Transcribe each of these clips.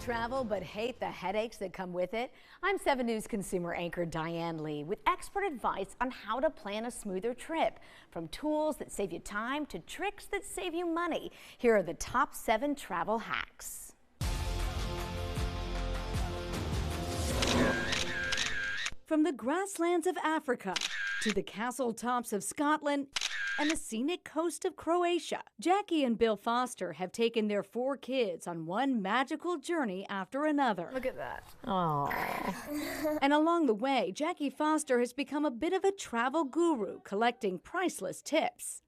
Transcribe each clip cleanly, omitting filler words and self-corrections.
travel but hate the headaches that come with it? I'm 7 News consumer anchor Diane Lee with expert advice on how to plan a smoother trip. From tools that save you time to tricks that save you money. Here are the top 7 travel hacks. From the grasslands of Africa to the castle tops of Scotland and the scenic coast of Croatia, Jackie and Bill Foster have taken their 4 kids on one magical journey after another. Look at that. Aww. And along the way, Jackie Foster has become a bit of a travel guru, collecting priceless tips.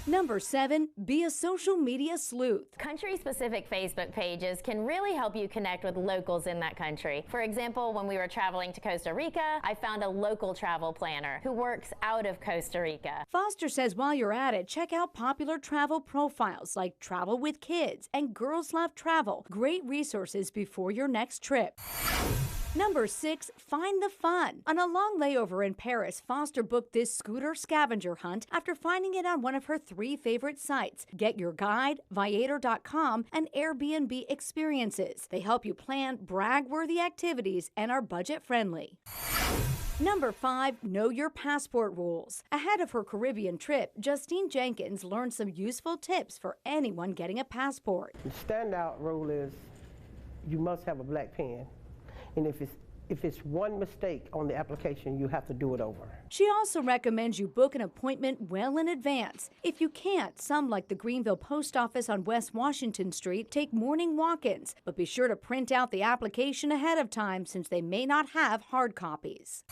Number 7, be a social media sleuth. Country-specific Facebook pages can really help you connect with locals in that country. For example, when we were traveling to Costa Rica, I found a local travel planner who works out of Costa Rica. Foster says while you're at it, check out popular travel profiles like Travel with Kids and Girls Love Travel. Great resources before your next trip. Number 6, find the fun. On a long layover in Paris, Foster booked this scooter scavenger hunt after finding it on one of her 3 favorite sites: Get Your Guide, Viator.com, and Airbnb Experiences. They help you plan brag-worthy activities and are budget-friendly. Number 5, know your passport rules. Ahead of her Caribbean trip, Justine Jenkins learned some useful tips for anyone getting a passport. The standout rule is you must have a black pen. And if it's one mistake on the application, you have to do it over. She also recommends you book an appointment well in advance. If you can't, some like the Greenville Post Office on West Washington Street take morning walk-ins, but be sure to print out the application ahead of time since they may not have hard copies.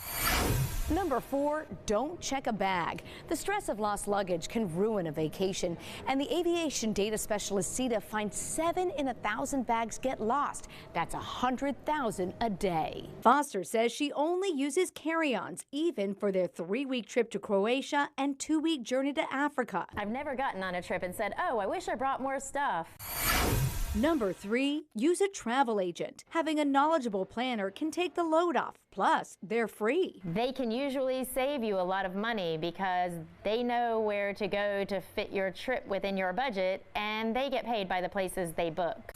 Number 4, don't check a bag. The stress of lost luggage can ruin a vacation, and the aviation data specialist CETA finds 7 in 1,000 bags get lost. That's 100,000 a day. Foster says she only uses carry-ons, even for their 3-week trip to Croatia and 2-week journey to Africa. I've never gotten on a trip and said, oh, I wish I brought more stuff. Number 3, use a travel agent. Having a knowledgeable planner can take the load off. Plus, they're free. They can usually save you a lot of money because they know where to go to fit your trip within your budget, and they get paid by the places they book.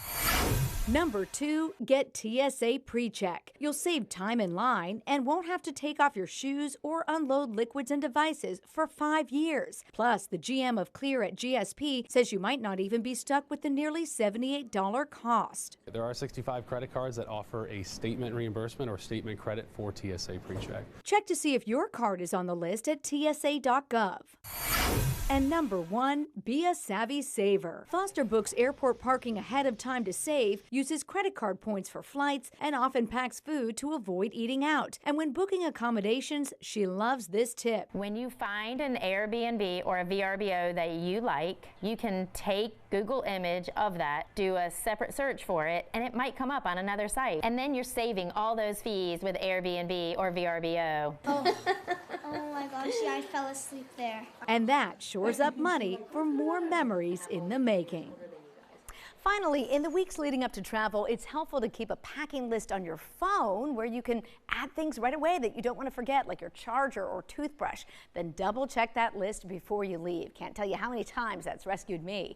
Number 2, get TSA PreCheck. You'll save time in line and won't have to take off your shoes or unload liquids and devices for 5 years. Plus, the GM of Clear at GSP says you might not even be stuck with the nearly $78 cost. There are 65 credit cards that offer a statement reimbursement or statement credit for TSA PreCheck. Check to see if your card is on the list at TSA.gov. And number 1, be a savvy saver. Foster books airport parking ahead of time to save, uses credit card points for flights, and often packs food to avoid eating out. And when booking accommodations, she loves this tip. When you find an Airbnb or a VRBO that you like, you can take Google image of that, do a separate search for it, and it might come up on another site. And then you're saving all those fees with Airbnb or VRBO. Oh my gosh, yeah, I fell asleep there. And that shores up money for more memories in the making. Finally, in the weeks leading up to travel, it's helpful to keep a packing list on your phone where you can add things right away that you don't want to forget, like your charger or toothbrush. Then double check that list before you leave. Can't tell you how many times that's rescued me.